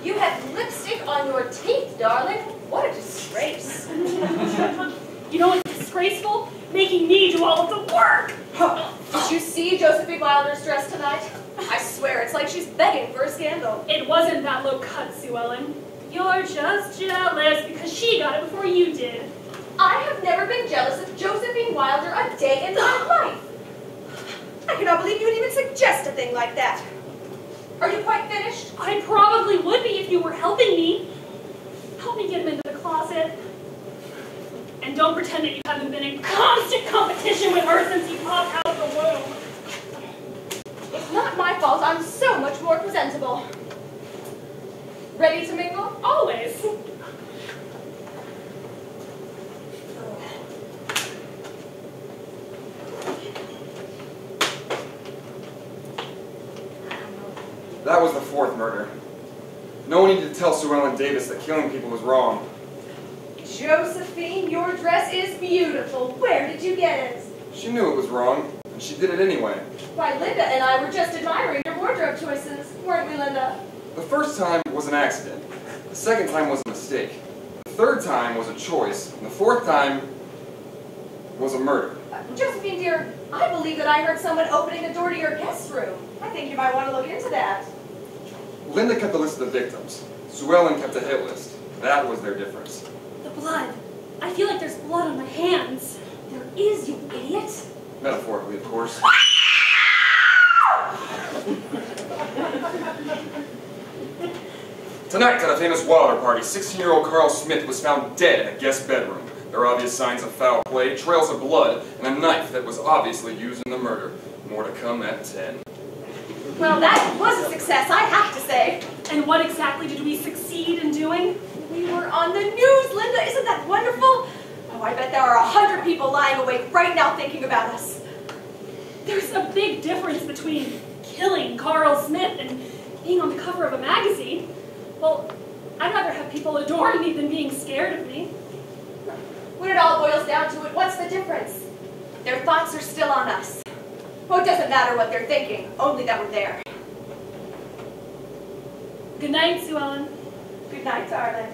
You have lipstick on your teeth, darling. What a disgrace. You know what's disgraceful? Making me do all of the work. Did you see Josephine Wilder's dress tonight? I swear, it's like she's begging for a scandal. It wasn't that low cut, Sue Ellen. You're just jealous because she got it before you did. I have never been jealous of Josephine Wilder a day in my life. I cannot believe you would even suggest a thing like that. Are you quite finished? I probably would be if you were helping me. Help me get him into the closet. And don't pretend that you haven't been in constant competition with her since you popped out of the womb. It's not my fault. I'm so much more presentable. Ready to mingle? Always. That was the fourth murder. No one needed to tell Sue Ellen Davis that killing people was wrong. Josephine, your dress is beautiful. Where did you get it? She knew it was wrong, and she did it anyway. Why, Linda and I were just admiring your wardrobe choices, weren't we, Linda? The first time was an accident. The second time was a mistake. The third time was a choice. And the fourth time was a murder. Josephine, dear, I believe that I heard someone opening the door to your guest room. I think you might want to look into that. Linda kept a list of the victims. Sue Ellen kept a hit list. That was their difference. The blood. I feel like there's blood on my hands. There is, you idiot. Metaphorically, of course. Tonight, at a famous Wilder party, 16-year-old Carl Smith was found dead in a guest bedroom. There are obvious signs of foul play, trails of blood, and a knife that was obviously used in the murder. More to come at 10. Well, that was a success, I have to say. And what exactly did we succeed in doing? We were on the news, Linda. Isn't that wonderful? Oh, I bet there are 100 people lying awake right now thinking about us. There's a big difference between killing Carl Smith and being on the cover of a magazine. Well, I'd rather have people adore me than being scared of me. When it all boils down to it, what's the difference? Their thoughts are still on us. Oh, it doesn't matter what they're thinking, only that we're there. Good night, Sue Ellen. Good night, darling.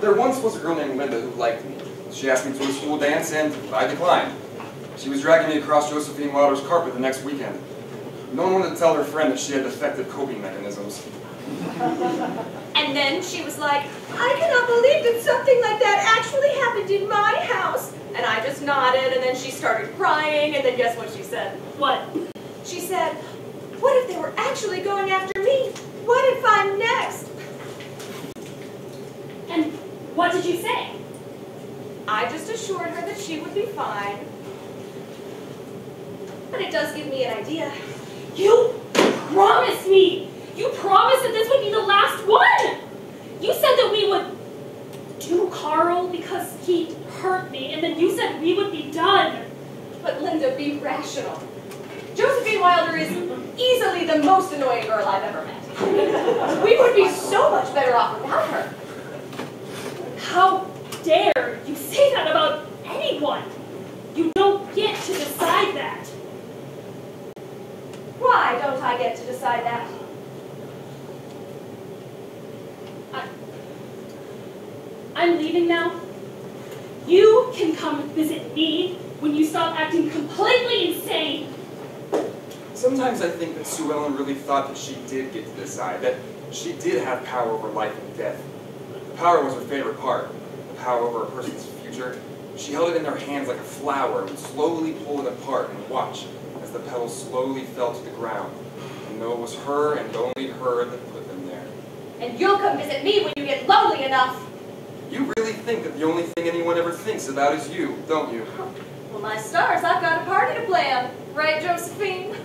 There once was a girl named Linda who liked me. She asked me to a school dance, and I declined. She was dragging me across Josephine Wilder's carpet the next weekend. No one wanted to tell her friend that she had defective coping mechanisms. And then she was like, I cannot believe that something like that actually happened in my house. And I just nodded, and then she started crying, and then guess what she said? What? She said, what if they were actually going after me? What if I'm next? And what did you say? I just assured her that she would be fine. But it does give me an idea. You promised me! You promised that this would be the last one! You said that we would do Carl because he hurt me, and then you said we would be done. But Linda, be rational. Josephine Wilder is easily the most annoying girl I've ever met. We would be so much better off without her. How dare you say that about anyone? You don't get to decide that. Why don't I get to decide that? I'm leaving now. You can come visit me when you stop acting completely insane. Sometimes I think that Sue Ellen really thought that she did get to decide, that she did have power over life and death. The power was her favorite part, the power over a person's future. She held it in her hands like a flower and would slowly pull it apart and watch as the petals slowly fell to the ground. And know it was her and only her that put them there. And you'll come visit me when you get lonely enough. You really think that the only thing anyone ever thinks about is you, don't you? Well, my stars, I've got a party to plan. Right, Josephine?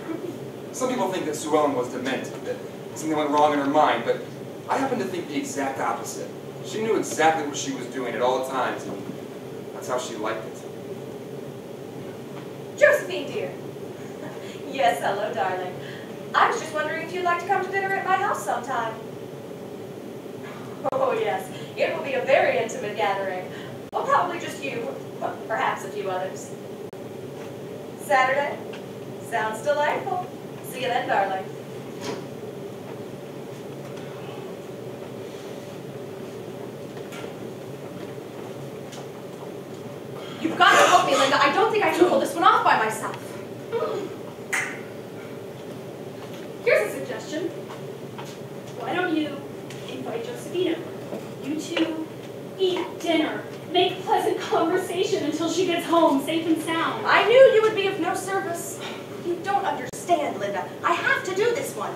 Some people think that Sue Ellen was demented, that something went wrong in her mind, but I happen to think the exact opposite. She knew exactly what she was doing at all times, and that's how she liked it. Josephine, dear. Yes, hello, darling. I was just wondering if you'd like to come to dinner at my house sometime. Oh, yes. It will be a very intimate gathering. Well, probably just you. Well, perhaps a few others. Saturday? Sounds delightful. See you then, darling. You've got to help me, Linda. I don't think I can pull this one off by myself. Here's a suggestion. Why don't you invite Josephine over? You two eat dinner. Make pleasant conversation until she gets home, safe and sound. I knew you would be of no service. You don't understand, Linda. I have to do this one.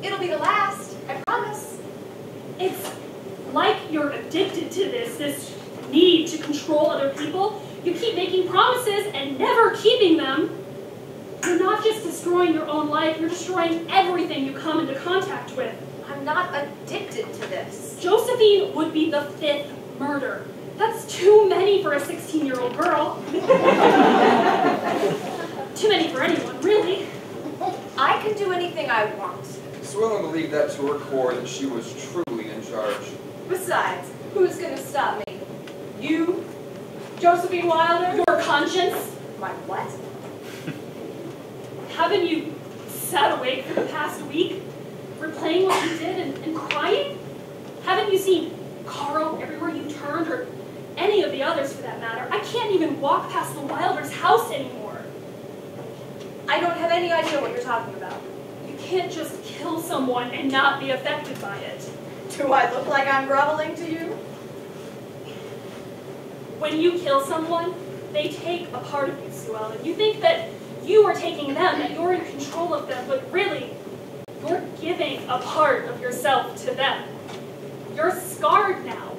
It'll be the last, I promise. It's like you're addicted to this need to control other people. You keep making promises and never keeping them. You're not just destroying your own life, you're destroying everything you come into contact with. I'm not addicted to this. Josephine would be the 5th murder. That's too many for a 16-year-old girl. Too many for anyone, really. I can do anything I want. Sue Ellen believed that to her core that she was truly in charge. Besides, who's going to stop me? You? Josephine Wilder? Your conscience? My what? Haven't you sat awake for the past week, replaying what you did and crying? Haven't you seen Carl everywhere you turned, or any of the others for that matter? I can't even walk past the Wilder's house anymore. I don't have any idea what you're talking about. You can't just kill someone and not be affected by it. Do I look like I'm groveling to you? When you kill someone, they take a part of you, Sue Ellen. You think that you are taking them, that you're in control of them, but really, you're giving a part of yourself to them. You're scarred now.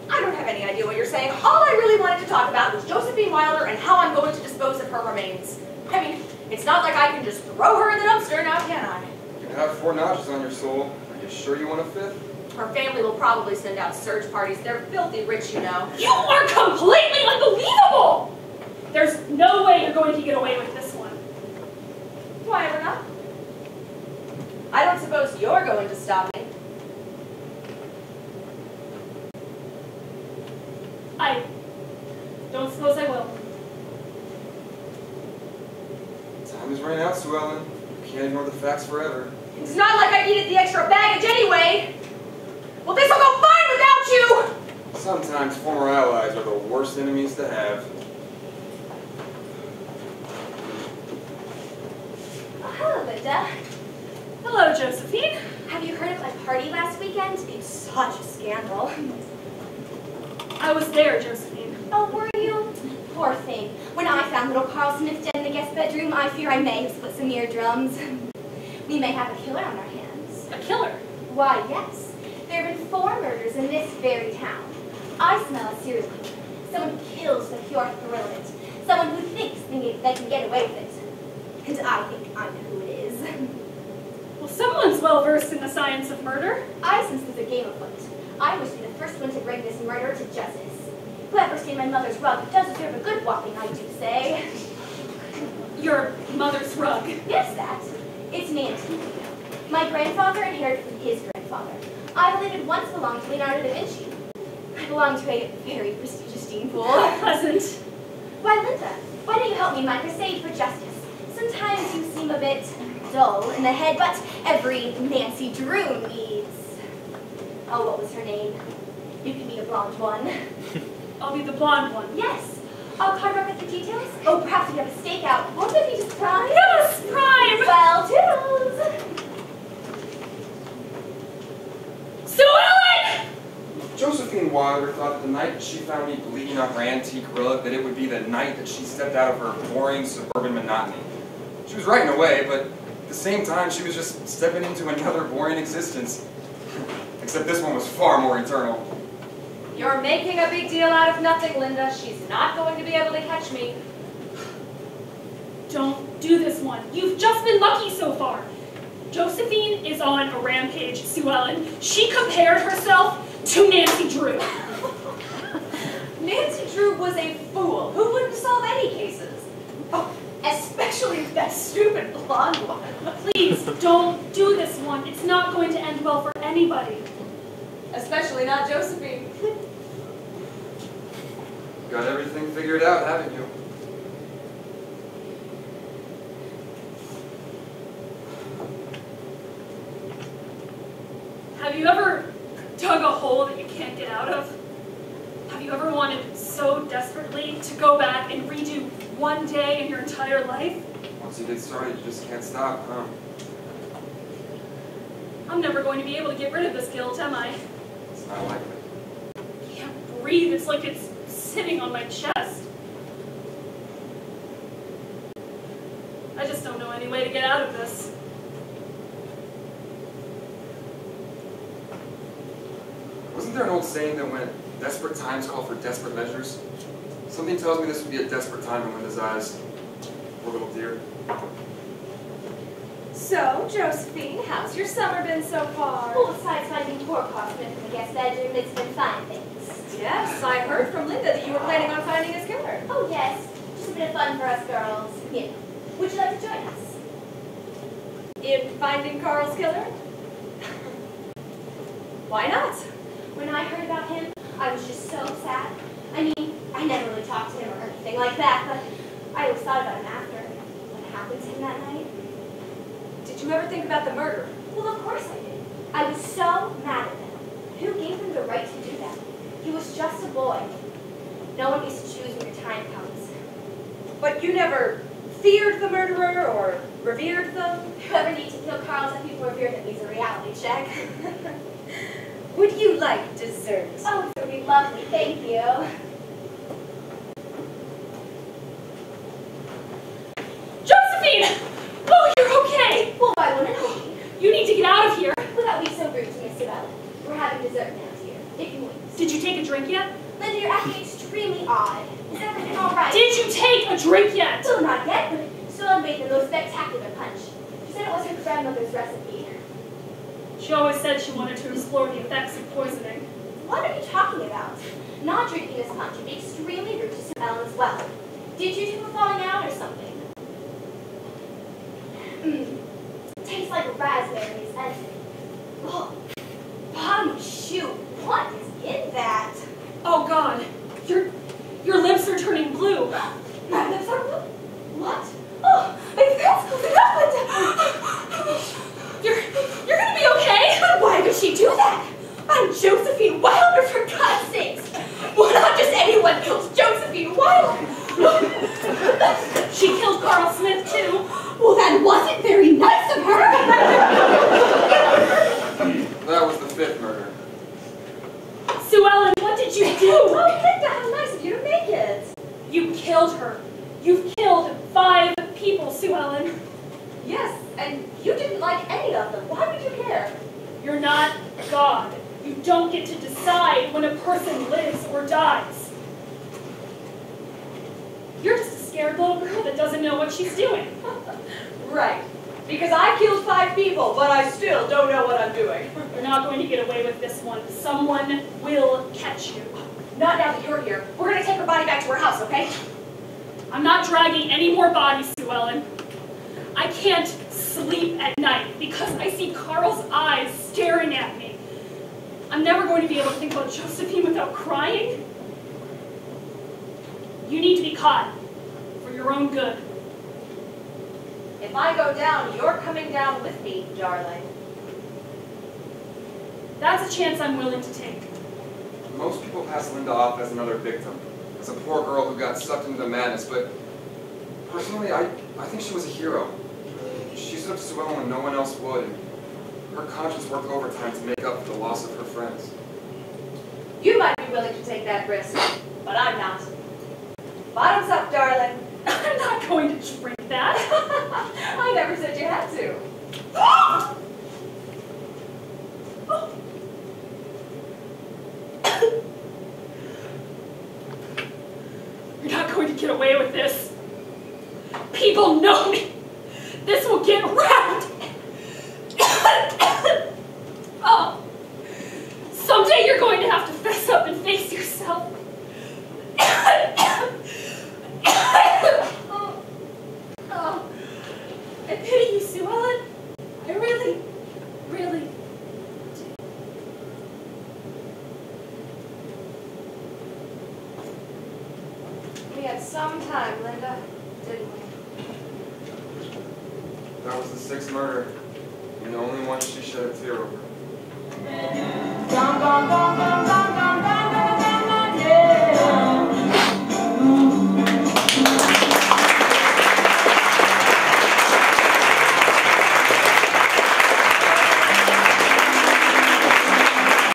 I don't have any idea what you're saying. All I really wanted to talk about was Josephine Wilder and how I'm going to dispose of her remains. I mean, it's not like I can just throw her in the dumpster now, can I? You have 4 notches on your soul. Are you sure you want a 5th? Her family will probably send out search parties. They're filthy rich, you know. You are completely unbelievable! There's no way you're going to get away with this one. Why ever not? I don't suppose you're going to stop me. I don't suppose I will. Time is running out, Sue Ellen. You can't ignore the facts forever. It's not like I needed the extra baggage anyway. Well, this'll go fine without you! Sometimes former allies are the worst enemies to have. Oh, hello, Linda. Hello, Josephine. Have you heard of my party last weekend? It's such a scandal. I was there, Josephine. Oh, were you? Poor thing. When I found little Carl sniffed dead in the guest bedroom, I fear I may have split some eardrums. We may have a killer on our hands. A killer? Why, yes. There have been 4 murders in this very town. I smell a serial killer. Someone who kills for pure thrill of it. Someone who thinks they can get away with it. And I think I know who it is. Well, someone's well-versed in the science of murder. I sense there's a game afoot. I wish to be the first one to bring this murderer to justice. Whoever stained my mother's rug does deserve a good whopping, I do say. Your mother's rug. Yes, that. It's an antique. My grandfather inherited from his grandfather. I believe it once belonged to Leonardo da Vinci. I belong to a very prestigious gene pool. How pleasant. Why, Linda, why don't you help me in my crusade for justice? Sometimes you seem a bit dull in the head, but every Nancy Drew needs... Oh, what was her name? You can be a blonde one. I'll be the blonde one. Yes. I'll carve up with the details. Oh, perhaps we have a stakeout. Won't that be just prime? Yes, prime! Well, toodles! Sue Ellen! Josephine Wilder thought that the night she found me bleeding on her antique rug, that it would be the night that she stepped out of her boring suburban monotony. She was right in a way, but at the same time, she was just stepping into another boring existence. Except this one was far more eternal. You're making a big deal out of nothing, Linda. She's not going to be able to catch me. Don't do this one. You've just been lucky so far. Josephine is on a rampage, Sue Ellen. She compared herself to Nancy Drew. Nancy Drew was a fool who wouldn't solve any cases. Oh, especially that stupid blonde one. Please, don't do this one. It's not going to end well for anybody. Especially not Josephine. Got everything figured out, haven't you? Have you ever dug a hole that you can't get out of? Have you ever wanted so desperately to go back and redo one day in your entire life? Once you get started, you just can't stop, huh? I'm never going to be able to get rid of this guilt, am I? It's not likely. I can't breathe. It's like it's sitting on my chest. I just don't know any way to get out of this. Wasn't there an old saying that when desperate times call for desperate measures? Something tells me this would be a desperate time in Linda's eyes. Poor little dear. So, Josephine, how's your summer been so far? Well, besides finding poor Kaufman in the guest bedroom, it's been fine, thanks. Yes, I heard from Linda that you were planning on finding his killer. Oh, yes. Just a bit of fun for us girls. You know. Would you like to join us? In finding Carl's killer? Why not? When I heard about him, I was just so sad. I mean, I never really talked to him or anything like that, but I always thought about him after. What happened to him that night? Did you ever think about the murder? Well, of course I did. I was so mad at him. Who gave him the right to do that? He was just a boy. No one gets to choose when your time comes. But you never feared the murderer or revered them? Whoever needs to kill Carl said people revere him needs a reality check. Would you like dessert? Oh, it would be lovely. Thank you. Josephine! Oh, you're okay! Well, why wouldn't I be? You need to get out of here. Without being so rude to Miss Ellen. We're having dessert now, dear. If you would. Did you take a drink yet? Linda, you're acting extremely odd. Is everything all right? Did you take a drink yet? Well, not yet, but Sue Ellen made the most spectacular punch. She said it was her grandmother's recipe. She always said she wanted to explore the effects of poisoning. What are you talking about? Not drinking this punch would be extremely rude to Sue Ellen as well. Did you two were falling out or something? Tastes like raspberries and... Oh, bottom shoot. What is in that? Oh God, your lips are turning blue. My lips are blue? What? Oh, my friend's closing up, Linda. You're gonna be okay? Why would she do that? I'm Josephine Wilder, for God's sakes. Well, not just anyone kills Josephine Wilder. She killed Carl Smith too. Well, that wasn't very nice of her. That was the fifth murder. Sue Ellen, what did you do? Oh, Linda, how nice of you to make it. You killed her. You've killed 5 people, Sue Ellen. Yes, and you didn't like any of them. Why would you care? You're not God. You don't get to decide when a person lives or dies. You're just a scared little girl that doesn't know what she's doing. Right. Because I killed 5 people, but I still don't know what I'm doing. You're not going to get away with this one. Someone will catch you. Not now that you're here. We're going to take her body back to her house, okay? I'm not dragging any more bodies, Sue Ellen. I can't sleep at night because I see Carl's eyes staring at me. I'm never going to be able to think about Josephine without crying. You need to be caught for your own good. If I go down, you're coming down with me, darling. That's a chance I'm willing to take. Most people pass Linda off as another victim, as a poor girl who got sucked into the madness, but personally, I think she was a hero. She stood up to Sue Ellen when no one else would, and her conscience worked overtime to make up for the loss of her friends. You might be willing to take that risk, but I'm not. Bottoms up, darling. I'm not going to drink that. I never said you had to. You're not going to get away with this. People know me. This will get around. Oh. Someday you're going to have to fess up and face yourself. Oh. I pity you, Sue Ellen. I really, really do. We had some time, Linda, didn't we? That was the 6th murder, and the only one she shed a tear over. Gong, gong, gong, gong.